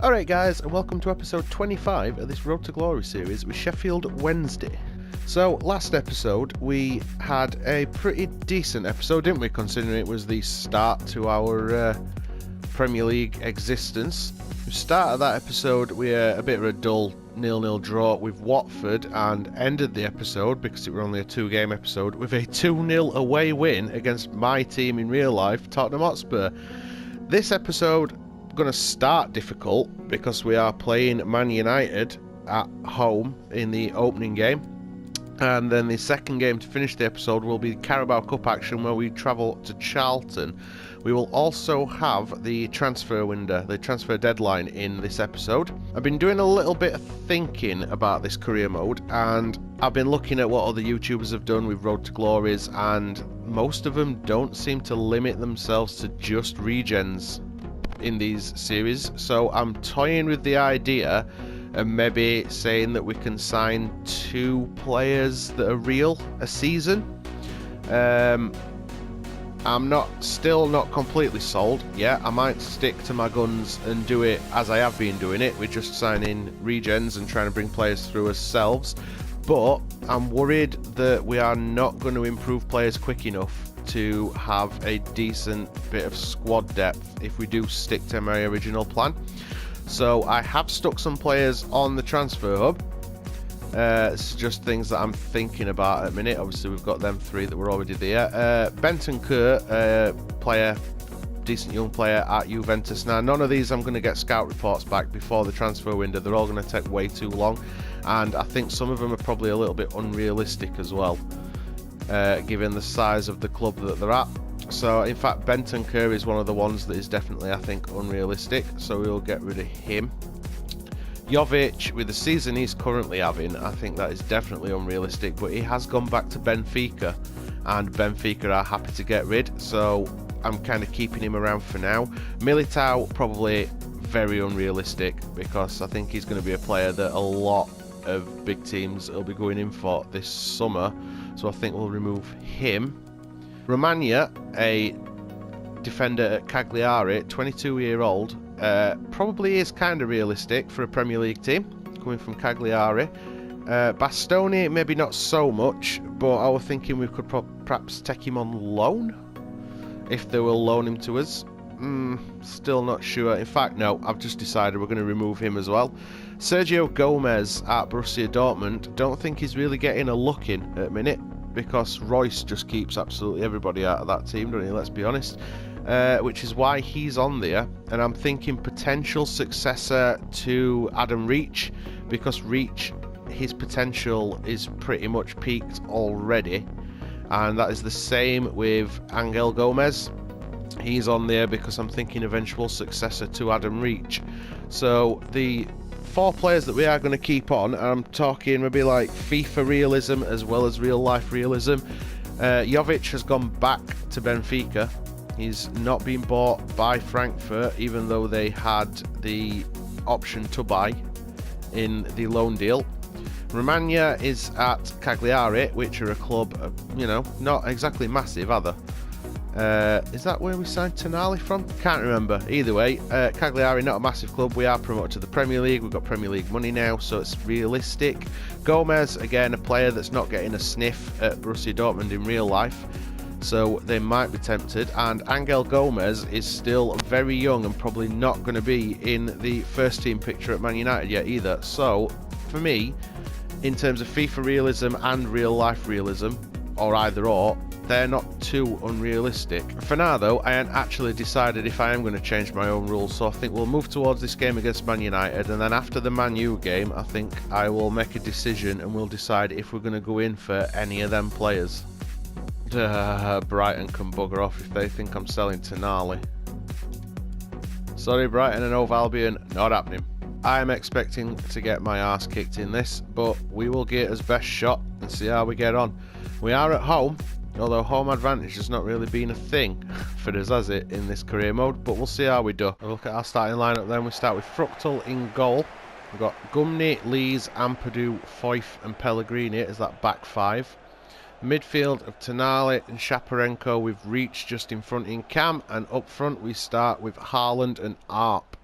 Alright guys, and welcome to episode 25 of this Road to Glory series with Sheffield Wednesday. So, last episode we had a pretty decent episode, didn't we, considering it was the start to our Premier League existence. We started that episode with a bit of a dull 0-0 draw with Watford and ended the episode, because it was only a 2-game episode, with a 2-0 away win against my team in real life, Tottenham Hotspur. This episode going to start difficult because we are playing Man United at home in the opening game, and then the second game to finish the episode will be Carabao Cup action where we travel to Charlton. We will also have the transfer window, the transfer deadline in this episode. I've been doing a little bit of thinking about this career mode, and I've been looking at what other YouTubers have done with Road to Glories, and most of them don't seem to limit themselves to just regens in these series. So I'm toying with the idea of maybe saying that we can sign 2 players that are real a season. I'm still not completely sold yet. I might stick to my guns and do it as I have been doing it, with just signing regens and trying to bring players through ourselves. But I'm worried that we are not going to improve players quick enough to have a decent bit of squad depth if we do stick to my original plan. So I have stuck some players on the transfer hub. It's just things that I'm thinking about at the minute. Obviously we've got them 3 that were already there. Benton Kerr, player, decent young player at Juventus. Now none of these I'm going to get scout reports back before the transfer window. They're all going to take way too long, and I think some of them are probably a little bit unrealistic as well, given the size of the club that they're at. So in fact Benton Kerr is one of the ones that is definitely, I think, unrealistic, so we'll get rid of him. Jovic, with the season he's currently having, I think that is definitely unrealistic, but he has gone back to Benfica, and Benfica are happy to get rid, so I'm kind of keeping him around for now. Militao, probably very unrealistic, because I think he's going to be a player that a lot of big teams will be going in for this summer, so I think we'll remove him. Romagna, a defender at Cagliari, 22-year-old, probably is kind of realistic for a Premier League team, coming from Cagliari. Bastoni, maybe not so much, but I was thinking we could perhaps take him on loan, if they will loan him to us. Still not sure. In fact, no, I've just decided we're going to remove him as well. Sergio Gomez at Borussia Dortmund, don't think he's really getting a look in at the minute, because Royce just keeps absolutely everybody out of that team, doesn't he? Let's be honest. Which is why he's on there, and I'm thinking potential successor to Adam Reach, because Reach, his potential is pretty much peaked already, and that is the same with Angel Gomez. He's on there because I'm thinking eventual successor to Adam Reach. So the 4 players that we are going to keep on, I'm talking maybe like FIFA realism as well as real life realism. Jovic has gone back to Benfica. He's not been bought by Frankfurt, even though they had the option to buy in the loan deal. Romagna is at Cagliari, which are a club, you know, not exactly massive, are they? Is that where we signed Tonali from? Can't remember. Either way, Cagliari, not a massive club. We are promoted to the Premier League. We've got Premier League money now, so it's realistic. Gomez, again, a player that's not getting a sniff at Borussia Dortmund in real life, so they might be tempted. And Angel Gomez is still very young and probably not going to be in the first team picture at Man United yet either. So, for me, in terms of FIFA realism and real life realism, or either or, they're not too unrealistic. For now though, I haven't actually decided if I am going to change my own rules, so I think we'll move towards this game against Man United, and then after the Man U game, I think I will make a decision and we'll decide if we're going to go in for any of them players. Brighton can bugger off if they think I'm selling Tonali. Sorry Brighton and Hove Albion, not happening. I am expecting to get my arse kicked in this, but we will give it our best shot and see how we get on. We are at home, although home advantage has not really been a thing for us, has it, in this career mode, but we'll see how we do. We'll look at our starting lineup then. We start with Fruchtel in goal. We've got Gumney, Lees, Ampadu, Foyth and Pellegrini as that back 5. Midfield of Tonali and Shaparenko with Reach just in front in cam, and up front we start with Haaland and Arp.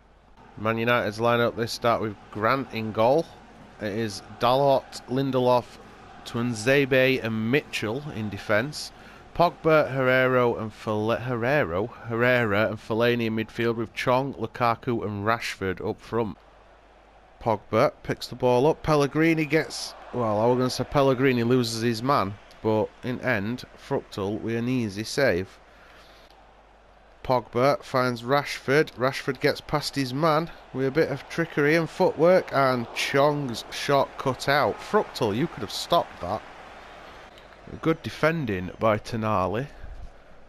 Man United's lineup, they start with Grant in goal. It is Dalot, Lindelof, Tuanzebe and Mitchell in defence. Pogba, Herrera and Fellaini in midfield with Chong, Lukaku and Rashford up front. Pogba picks the ball up. Pellegrini gets... Well, I was going to say Pellegrini loses his man, but in end, Fructal with an easy save. Pogba finds Rashford. Rashford gets past his man with a bit of trickery and footwork, and Chong's shot cut out. Fructal, you could have stopped that. Good defending by Tonali,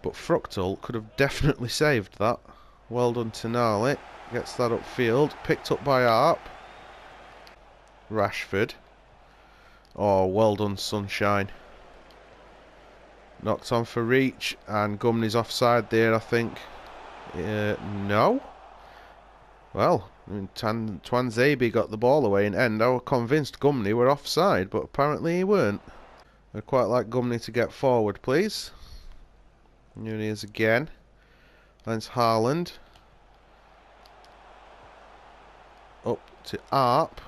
but Fructal could have definitely saved that. Well done, Tonali. Gets that upfield. Picked up by Arp. Rashford. Oh, well done, Sunshine. Knocked on for reach, and Gumney's offside there, I think. No? Well, Tuanzebe got the ball away in end. I was convinced Gumney were offside, but apparently he weren't. I'd quite like Gumney to get forward, please. Here he is again. That's Haaland. Up to Arp.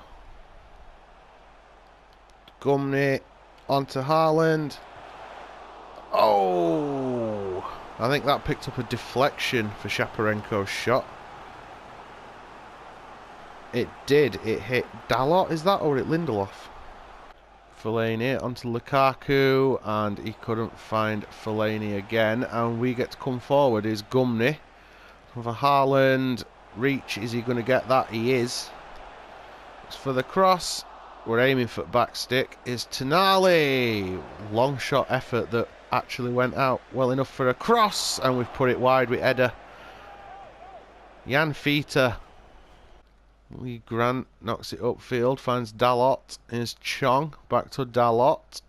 Gumney onto Haaland. Oh! I think that picked up a deflection for Shaparenko's shot. It did. It hit Dalot, is that? Or hit Lindelof? Fellaini onto Lukaku, and he couldn't find Fellaini again. And we get to come forward is Gumney. For Haaland. Reach, is he going to get that? He is. It's for the cross. We're aiming for back stick. Is Tonali. Long shot effort that actually went out well enough for a cross, and we've put it wide with Eder. Jan Fita. Lee Grant knocks it upfield, finds Dalot. Here's Chong, back to Dalot.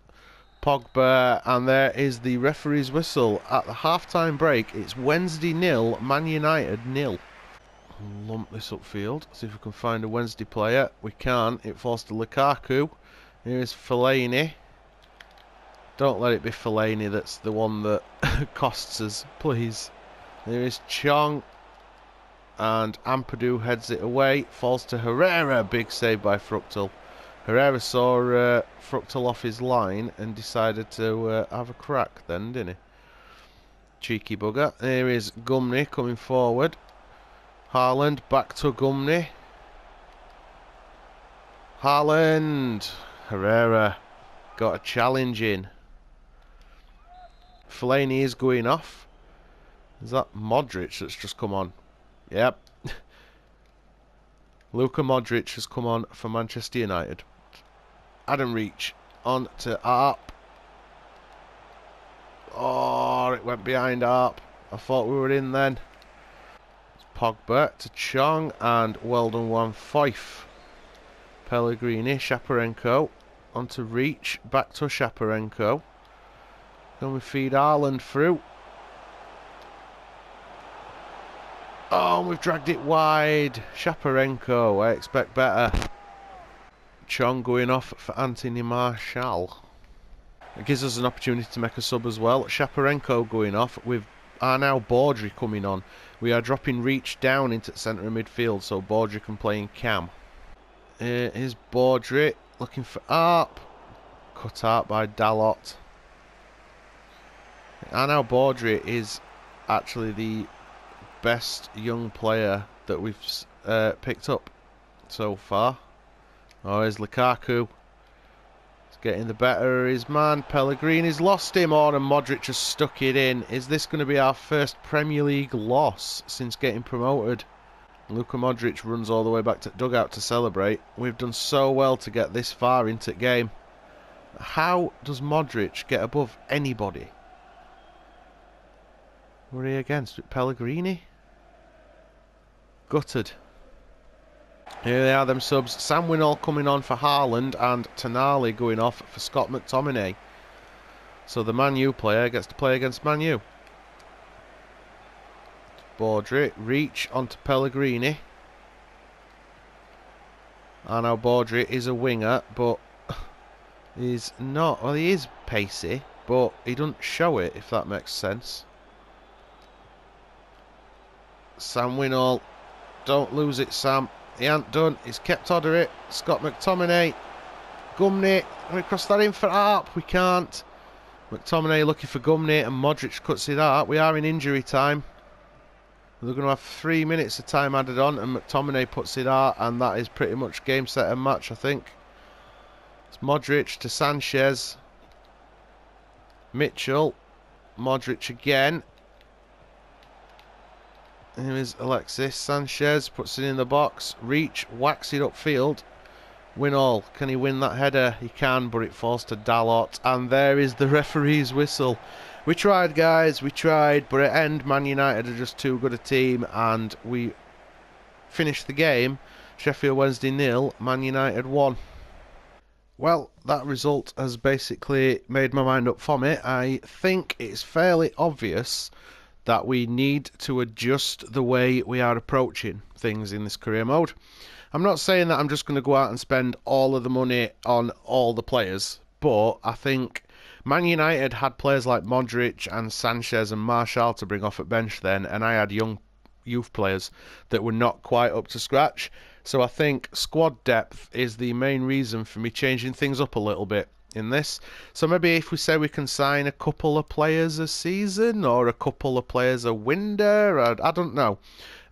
Pogba, and there is the referee's whistle at the half-time break. It's Wednesday 0, Man United 0. Lump this upfield, see if we can find a Wednesday player. We can't. It falls to Lukaku. Here's Fellaini. Don't let it be Fellaini that's the one that costs us, please. There is Chong. And Ampadu heads it away. Falls to Herrera. Big save by Fructal. Herrera saw Fructal off his line and decided to have a crack then, didn't he? Cheeky bugger. Here is Gumney coming forward. Haaland back to Gumney. Haaland. Herrera got a challenge in. Fellaini is going off. Is that Modric that's just come on? Yep. Luka Modric has come on for Manchester United. Adam Reach on to Arp. Oh, it went behind Arp. I thought we were in then. It's Pogba to Chong, and well done one Fife. Pellegrini, Shaparenko on to Reach, back to Shaparenko. Then we feed Haaland through. Oh, we've dragged it wide. Shaparenko, I expect better. Chong going off for Anthony Martial. It gives us an opportunity to make a sub as well. Shaparenko going off with now Baudry coming on. We are dropping Reach down into the centre of midfield so Baudry can play in cam. Here's Baudry looking for Arp. Cut out by Dalot. Now Baudry is actually the best young player that we've picked up so far. Oh, here's Lukaku. He's getting the better of his man. Pellegrini's lost him. Oh, and Modric has stuck it in. Is this going to be our first Premier League loss since getting promoted? Luka Modric runs all the way back to dugout to celebrate. We've done so well to get this far into the game. How does Modric get above anybody? Who are he against? Pellegrini? Gutted. Here they are, them subs. Sam Winall coming on for Haaland and Tonali going off for Scott McTominay. So the Man U player gets to play against Man U. Baudry, Reach onto Pellegrini. And now Baudry is a winger, but he's not. Well, he is pacey, but he doesn't show it, if that makes sense. Sam Winall Don't lose it, Sam. He ain't done. He's kept order it. Scott McTominay. Gumney. Can we cross that in for Arp? We can't. McTominay looking for Gumney, and Modric cuts it out. We are in injury time. They're going to have 3 minutes of time added on, and McTominay puts it out, and that is pretty much game, set, and match, I think. It's Modric to Sanchez. Mitchell. Modric again. Here is Alexis. Sanchez puts it in the box. Reach, whacks it upfield. Win all. Can he win that header? He can, but it falls to Dalot. And there is the referee's whistle. We tried, guys. We tried. But at end, Man United are just too good a team. And we finished the game. Sheffield Wednesday 0. Man United 1. Well, that result has basically made my mind up for me. I think it's fairly obvious that we need to adjust the way we are approaching things in this career mode. I'm not saying that I'm just going to go out and spend all of the money on all the players, but I think Man United had players like Modric and Sanchez and Martial to bring off at bench then, and I had young youth players that were not quite up to scratch. So I think squad depth is the main reason for me changing things up a little bit in this. So maybe if we say we can sign a couple of players a season or a couple of players a window, I don't know.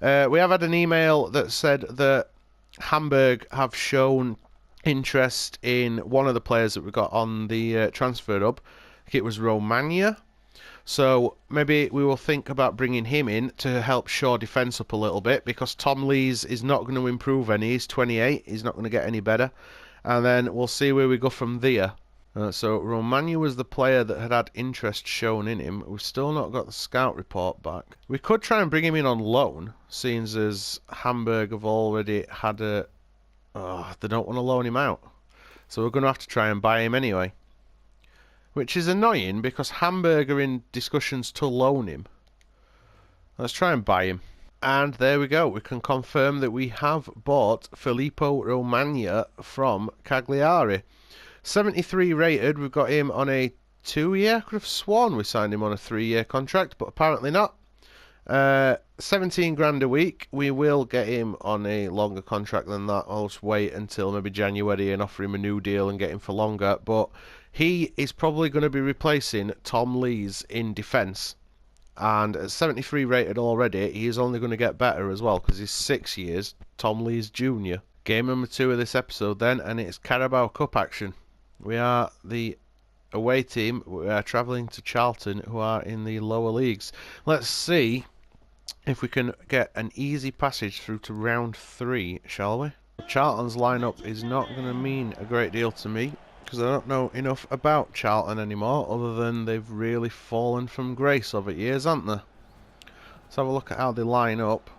We have had an email that said that Hamburg have shown interest in one of the players that we got on the transfer hub. I think it was Romania. So maybe we will think about bringing him in to help shore defence up a little bit, because Tom Lees is not going to improve any. He's 28. He's not going to get any better. And then we'll see where we go from there. So Romania was the player that had interest shown in him. We've still not got the scout report back. We could try and bring him in on loan, seeing as Hamburg have already had a... Oh, they don't want to loan him out. So we're going to have to try and buy him anyway. Which is annoying, because Hamburg are in discussions to loan him. Let's try and buy him. And there we go. We can confirm that we have bought Filippo Romagna from Cagliari. 73 rated. We've got him on a 2-year. I could have sworn we signed him on a 3-year contract, but apparently not. 17 grand a week. We will get him on a longer contract than that. I'll just wait until maybe January and offer him a new deal and get him for longer. But he is probably going to be replacing Tom Lees in defence. And at 73 rated already, he is only going to get better as well, because he's 6 years Tom Lees Jr. Game number 2 of this episode then, and it's Carabao Cup action. We are the away team. We are travelling to Charlton, who are in the lower leagues. Let's see if we can get an easy passage through to round 3, shall we? Charlton's lineup is not going to mean a great deal to me, because I don't know enough about Charlton anymore, other than they've really fallen from grace over years, haven't they? Let's have a look at how they line up.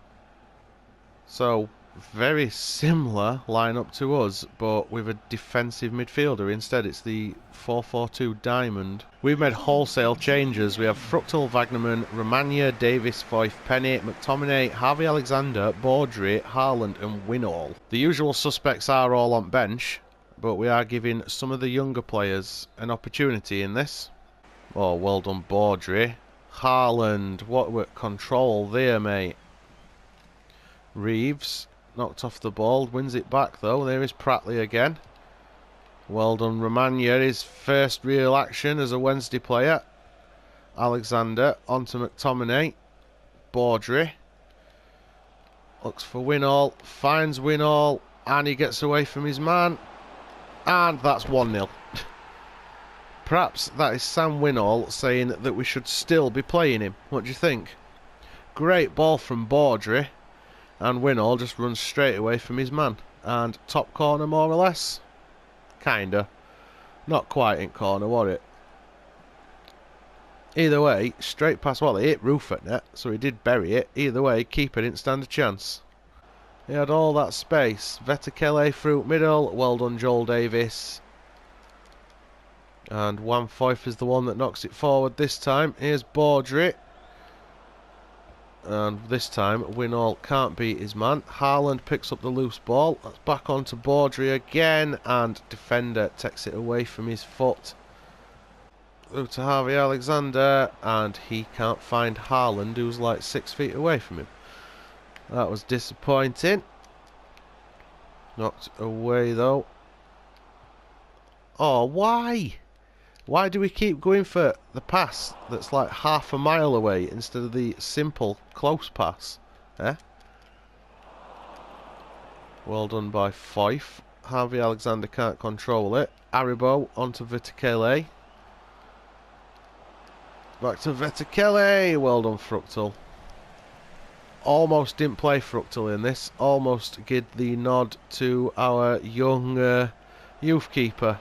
So, very similar lineup to us, but with a defensive midfielder instead. It's the 4-4-2 diamond. We've made wholesale changes. We have Fruchtel, Wagnerman, Romagna, Davis, Foyth, Penny, McTominay, Harvey Alexander, Baudry, Haaland and Winall. The usual suspects are all on bench, but we are giving some of the younger players an opportunity in this. Oh, well done, Baudry. Haaland, what control there, mate. Reeves knocked off the ball, wins it back though. There is Pratley again. Well done, Romagna. His first real action as a Wednesday player. Alexander onto McTominay. Baudry looks for Winall, finds Winall, and he gets away from his man. And that's 1-0. Perhaps that is Sam Winall saying that we should still be playing him. What do you think? Great ball from Baudry. And Winall just runs straight away from his man. And top corner, more or less. Kinda. Not quite in corner, was it? Either way, straight past. Well, it hit roof at net, so he did bury it. Either way, keeper didn't stand a chance. He had all that space. Vetekele through middle. Well done, Joel Davis. And Juan Foyth is the one that knocks it forward this time. Here's Baudry. And this time, Winall can't beat his man. Haaland picks up the loose ball. That's back onto Baudry again. And defender takes it away from his foot. Through to Harvey Alexander. And he can't find Haaland, who's like 6 feet away from him. That was disappointing. Knocked away though. Oh, why? Why do we keep going for the pass that's like half a mile away instead of the simple close pass? Eh? Well done by Fife. Harvey Alexander can't control it. Aribo onto Vitakele. Back to Vitakele. Well done, Fructal. Almost didn't play Fructal in this. Almost give the nod to our young youth keeper.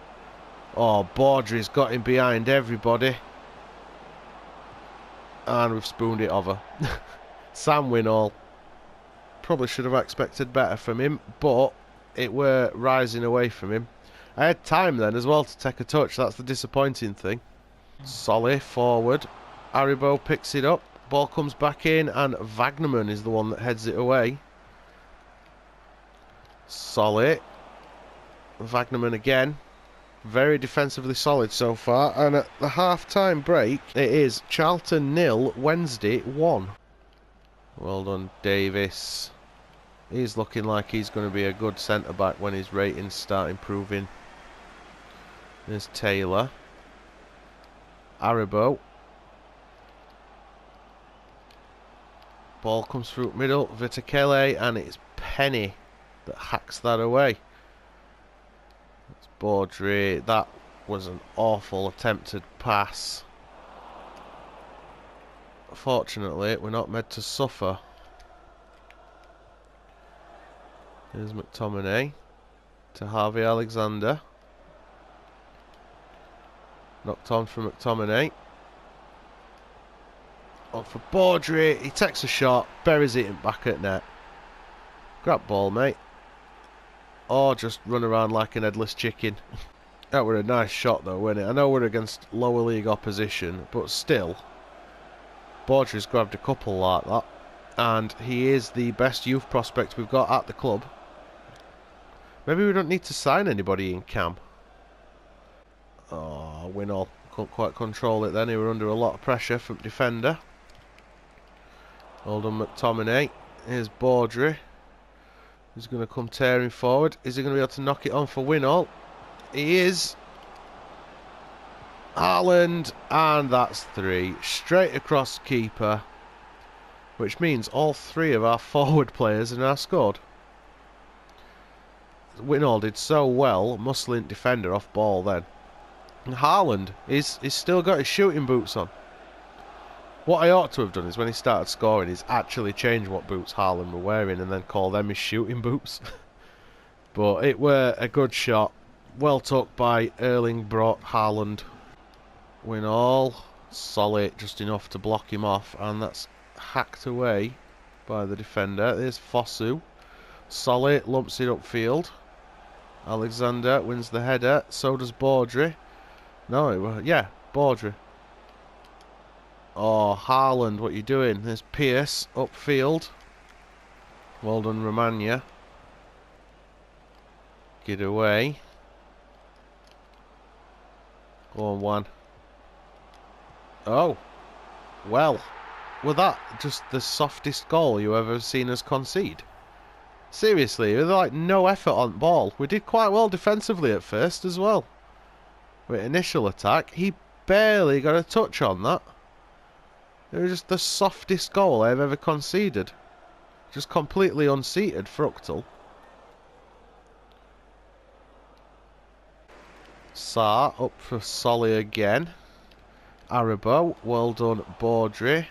Oh, Baudry's got him behind everybody. And we've spooned it over. Sam Winall. Probably should have expected better from him, but it were rising away from him. I had time then as well to take a touch. That's the disappointing thing. Solly forward. Aribo picks it up. Ball comes back in, and Wagnerman is the one that heads it away. Solly. Wagnerman again. Very defensively solid so far. And at the half-time break, it is Charlton 0, Wednesday 1. Well done, Davis. He's looking like he's going to be a good centre-back when his ratings start improving. There's Taylor. Aribo. Ball comes through middle. Vitakele, and it's Penny that hacks that away. It's Baudry. That was an awful attempted pass. Fortunately, we're not meant to suffer. Here's McTominay to Harvey Alexander. Knocked on for McTominay. On for Baudry. He takes a shot, buries it back at net. Grab ball, mate. Or just run around like an headless chicken. That were a nice shot though, wasn't it? I know we're against lower league opposition, but still. Baudry's grabbed a couple like that. And he is the best youth prospect we've got at the club. Maybe we don't need to sign anybody in Cam. Oh, Winall couldn't quite control it then. He were under a lot of pressure from defender. Hold on, McTominay. Here's Baudry. He's going to come tearing forward. Is he going to be able to knock it on for Winall? He is. Haaland, and that's 3. Straight across keeper. Which means all 3 of our forward players are now scored. Winall did so well, muscling defender off ball then. And Haaland, he's still got his shooting boots on. What I ought to have done is when he started scoring is actually change what boots Haaland were wearing and then call them his shooting boots. But it were a good shot. Well took by Erling Brot Haaland. Winall, solid, just enough to block him off, and that's hacked away by the defender. There's Fosu. Solid, lumps it upfield. Alexander wins the header. So does Baudry. No, yeah, Baudry. Oh, Haaland, what are you doing? There's Pierce upfield. Well done, Romagna. Get away. Go on, Juan. Oh, well, was that just the softest goal you ever seen us concede? Seriously, with like no effort on ball. We did quite well defensively at first as well. With initial attack, he barely got a touch on that. It was just the softest goal I've ever conceded. Just completely unseated Fructal. Sarr up for Solly again. Aribo, well done, Baudry.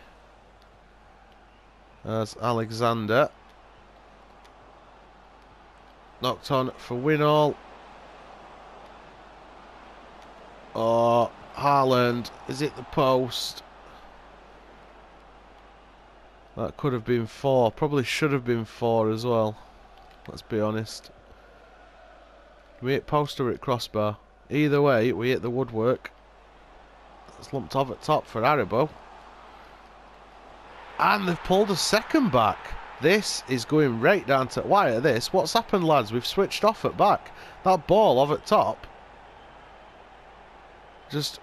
There's Alexander. Knocked on for Winall. Oh, Haaland, is it the post? That could have been 4. Probably should have been 4 as well. Let's be honest. We hit post or hit crossbar. Either way, we hit the woodwork. It's lumped off at top for Aribo. And they've pulled a second back. This is going right down to... Why at this? What's happened, lads? We've switched off at back. That ball off at top. Just...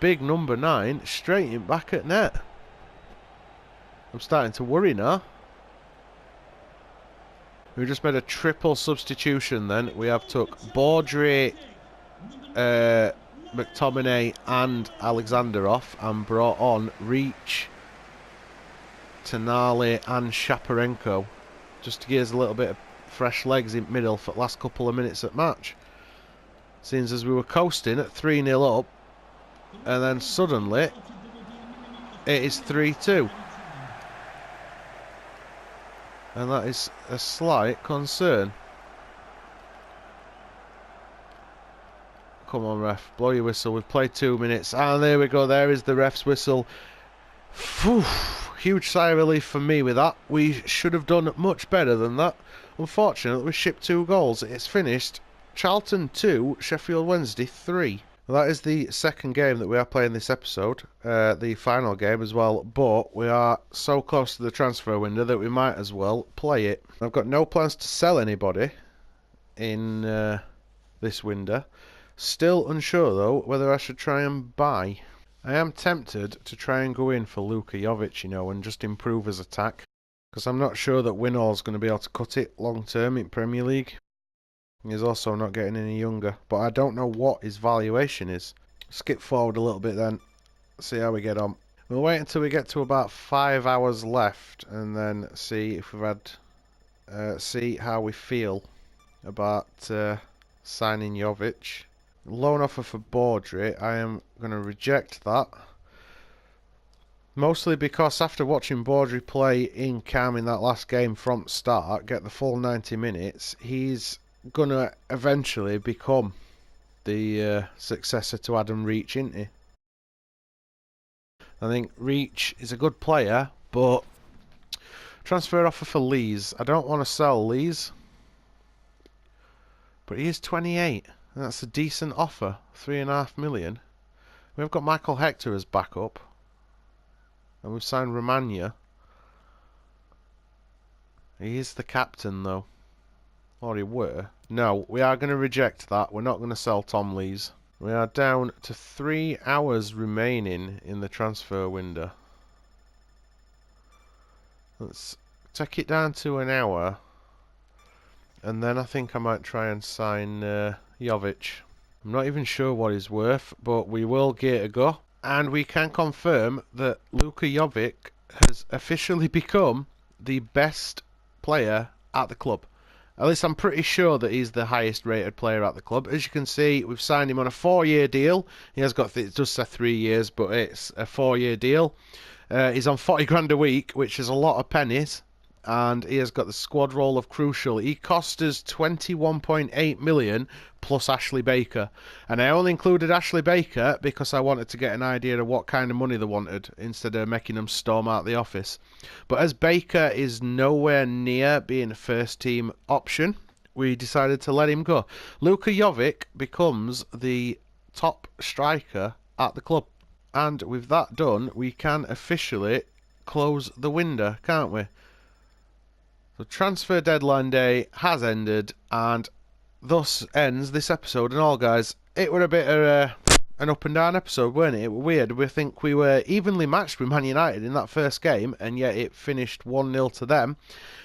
big number 9. Straight in back at net. I'm starting to worry now. We just made a triple substitution then. We have took Baudry, McTominay and Alexander off and brought on Reach, Tonali and Shaparenko just to give us a little bit of fresh legs in middle for the last couple of minutes at match. Seems as we were coasting at 3-0 up and then suddenly it is 3-2. And that is a slight concern. Come on, ref. Blow your whistle. We've played 2 minutes. And there we go. There is the ref's whistle. Phew. Huge sigh of relief for me with that. We should have done much better than that. Unfortunately, we shipped 2 goals. It's finished Charlton 2, Sheffield Wednesday 3. Well, that is the second game that we are playing this episode, the final game as well, but we are so close to the transfer window that we might as well play it. I've got no plans to sell anybody in this window. Still unsure though whether I should try and buy. I am tempted to try and go in for Luka Jovic, you know, and just improve his attack, because I'm not sure that Winall's going to be able to cut it long term in Premier League. He's also not getting any younger, but I don't know what his valuation is. Skip forward a little bit then, see how we get on. We'll wait until we get to about 5 hours left and then see if we've had, see how we feel about signing Jovic. Loan offer for Baudry, I am going to reject that. Mostly because after watching Baudry play in Cam in that last game from start, get the full 90 minutes, he's gonna eventually become the successor to Adam Reach, isn't he? I think Reach is a good player, but transfer offer for Lees. I don't want to sell Lees, but he is 28, and that's a decent offer, 3.5 million. We've got Michael Hector as backup, and we've signed Romagna. He is the captain though. Or he were. No, we are going to reject that. We're not going to sell Tom Lees. We are down to 3 hours remaining in the transfer window. Let's take it down to an hour. And then I think I might try and sign Jovic. I'm not even sure what he's worth, but we will give it a go. And we can confirm that Luka Jovic has officially become the best player at the club. At least I'm pretty sure that he's the highest rated player at the club. As you can see, we've signed him on a 4-year deal. He has got, it does say 3 years, but it's a 4-year deal. He's on 40 grand a week, which is a lot of pennies. And he has got the squad role of crucial. He cost us 21.8 million plus Ashley Baker. And I only included Ashley Baker because I wanted to get an idea of what kind of money they wanted instead of making them storm out the office. But as Baker is nowhere near being a first team option, we decided to let him go. Luka Jovic becomes the top striker at the club. And with that done, we can officially close the window, can't we? The transfer deadline day has ended, and thus ends this episode. And all, guys, it were a bit of an up and down episode, weren't it? It was weird. We think we were evenly matched with Man United in that first game, and yet it finished 1-0 to them.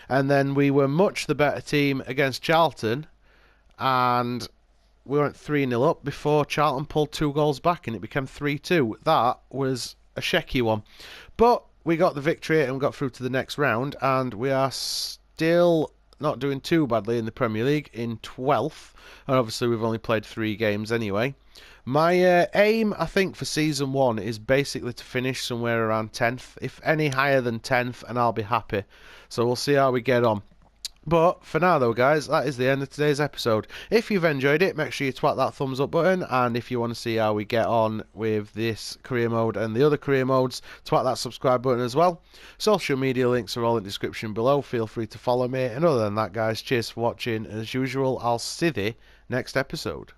And then we were much the better team against Charlton, and we went 3-0 up before Charlton pulled 2 goals back, and it became 3-2. That was a shaky one. But we got the victory and got through to the next round, and we are still not doing too badly in the Premier League, in 12th, and obviously we've only played 3 games anyway. My aim, I think, for Season 1 is basically to finish somewhere around 10th, if any higher than 10th, and I'll be happy. So we'll see how we get on. But for now though, guys, that is the end of today's episode. If you've enjoyed it, make sure you twat that thumbs up button, and if you want to see how we get on with this career mode and the other career modes, twat that subscribe button as well. Social media links are all in the description below, feel free to follow me, and other than that, guys, cheers for watching. As usual, I'll see you next episode.